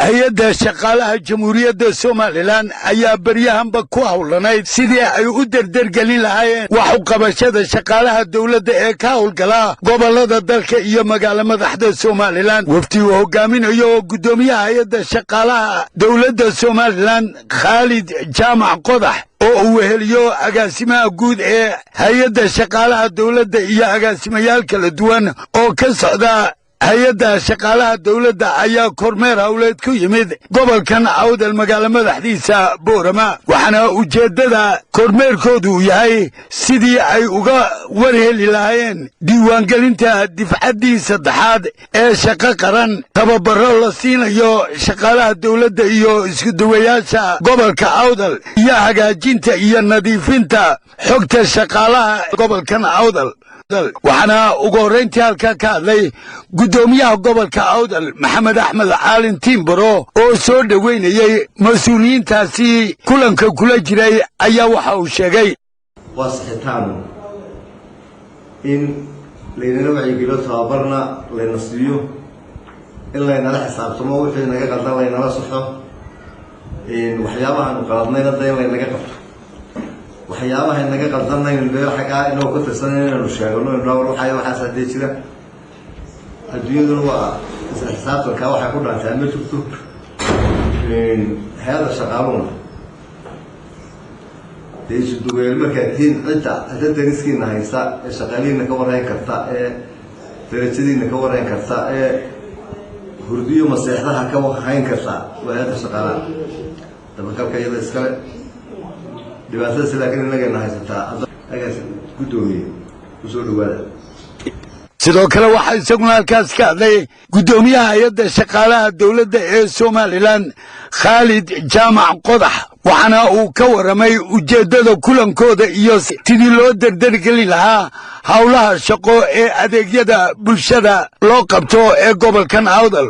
hay-adda shaqaalaha jamhuuriyadda somalilan ayaa baryahanba ku howlanayd sidii ay u derdergelin lahaayeen wax u qabashada shaqaalaha dawladda ee ka howlgala gobollada dalka iyo magaalo madaxda somalilan wafdi uu hogaaminayo oo guddoomiyaha hay-adda shaqaalaha dawladda somalilan khaalid jaamac qodax oo uu weheliyo agaasimaha guud ee hay-adda shaqaalaha dawladda iyo agaasimayaal kala duwan oo ka socda hay-adda shaqaalaha dawladda ayaa kormeer howleed ku yimid gobolkan awdal magaalo madaxdiisa boorama waxaana ujeeddada kormeerkoodu yahay sidii ay uga warheli lahaayeen diiwaangelinta difcaddii saddexaad ee shaqo qaran tababaro la siinayo shaqaalaha dawladda iyo iskuduwayaasha gobolka awdal iyo hagaajinta iyo nadiifinta xogta shaqaalaha gobolkan awdal waxaana ugu horrayntii halkaa ka hadlay guddoomiyaha gobolka awdal maxamed axmed caalin tiimbaro oo soo dhoweynayey mas-uuliyiintaasi kulanka kula jiray ayaa waxa uu sheegay waa saxitaan in laynala wacyigeliyo tababarna layna siiyo in laynala xisaabtamo wixii naga qaldan laynala saxo waxyaabahaanu qaladnayna da in laynaga qabto waxyaabaha naga qaldannayn meel xagaa inoo ka tirsanan inaanu sheegno inoo waxaas haddee jira adduunyaduna waa isla xisaabtankaa waxay ku dhaantaa ma jirto hay-adda shaqaaluhuna dee isuduweel markaa tihiin cidda dariskiina haysa ee shaqaalihiina ka warhayn karta ee darajadiina ka warhayn karta ee hurdiyo maseexdaha ka hayn karta waa hay-adda shaqaalaha dabagalka iyada iskale dhibaatada laakiin inagana haysataa agaas guddoomiye kusoo dhawaada sidoo kale waxaa isaguna halkaas ka hadlay guddoomiyaha hay-adda shaqaalaha dawladda ee somalilan khaalid jaamac qodax waxaana uu ka warramay ujeeddada kulankooda iyo sidii loo derdergeli lahaa howlaha shaqo ee adeegyada bulshada loo qabto ee gobolkan awdal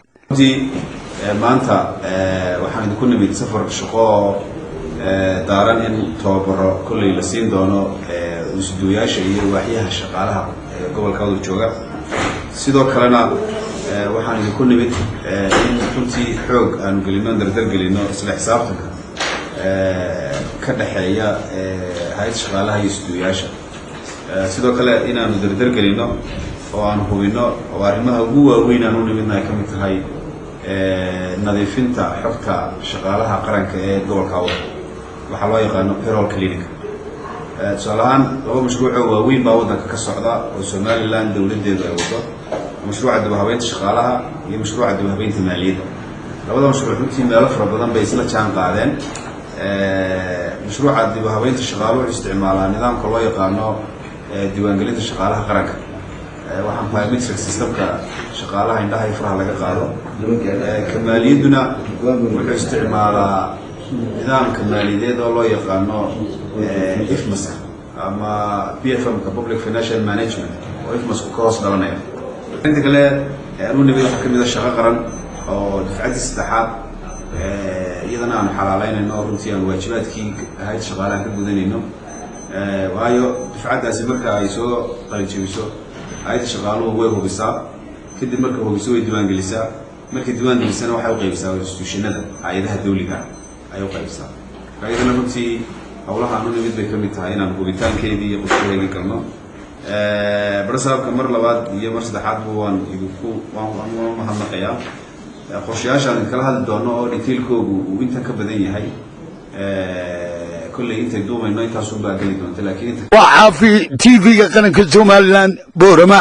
maanta waxaan idinku nimid safar shaqo daaran in tababaro kolley la siin doono isduwayaasha iyo waaxyaha shaqaalaha gobolka awdal jooga sidoo kalena waxaan idinku nimid in runtii xoog aanu gelino dardargelino isla xisaabtanka ka dhexeeya hay-adda shaqaalaha iyo isduwayaasha sidoo kale inaanu dardargelino oo aanu hubino oo arrimaha ugu waaweyn aan u nimidna ay ka mid tahay nadiifinta xogta shaqaalaha qaranka ee gobolka awdal waxaa loo yaqaano payroll clinic tusaale ahaan laba mashruucoo waaweyn baa waddanka ka socda oo somalilan dawladdeedu ay wado mashruuca dib-u-habeynta shaqaalaha iyo mashruuca dib-u-habeynta maaliyadda labada mashruuc runtii meelo fara badan bay isla jaan qaadeen mashruuca dib-u-habeynta shaqaaluhu wuxuu isticmaalaa nidaamka loo yaqaano diiwaangelinta shaqaalaha qaranka waxaan biometric systemka shaqaalaha indhaha iyo faraha laga qaado ka maaliyadduna wuxuu isticmaalaa nidaamka maaliyadeed oo loo yaqaano ifmaska ama pfmka public financial management oo ifmasku ka hoos dhalanaya inta kale anu nimid waxaa ka mid a shaqo qaran oo difcaddii saddexaad iyadana aanu xalaaleynayno oo runtii aanu waajibaadkii hay-adda shaqaalaha ka gudanayno waayo difcaddaasi marka ay soo qalinjabiso hay-adda shaqaaluhu way hubisaa kadib marka hubiso way diiwaangelisaa markay diiwaangelisana waxay u qaybisaa instituushinada hay-adaha dawliga ay u qaybisaa iyadana runtii howlaha anu nimid bay ka mid tahay inaan hubitaankeedii iyo qorshaheedii galno barasaabka mar labaad iyo mar saddexaadba waan mahadnaqayaa qorshayaashaan inkala hadli doono oo dhitiilkoogu uu intan ka badan yahay kolley intay duumayno intaasunbaa geli doonta laakiin waa caafi tv-ga qaranka somalilan boorama.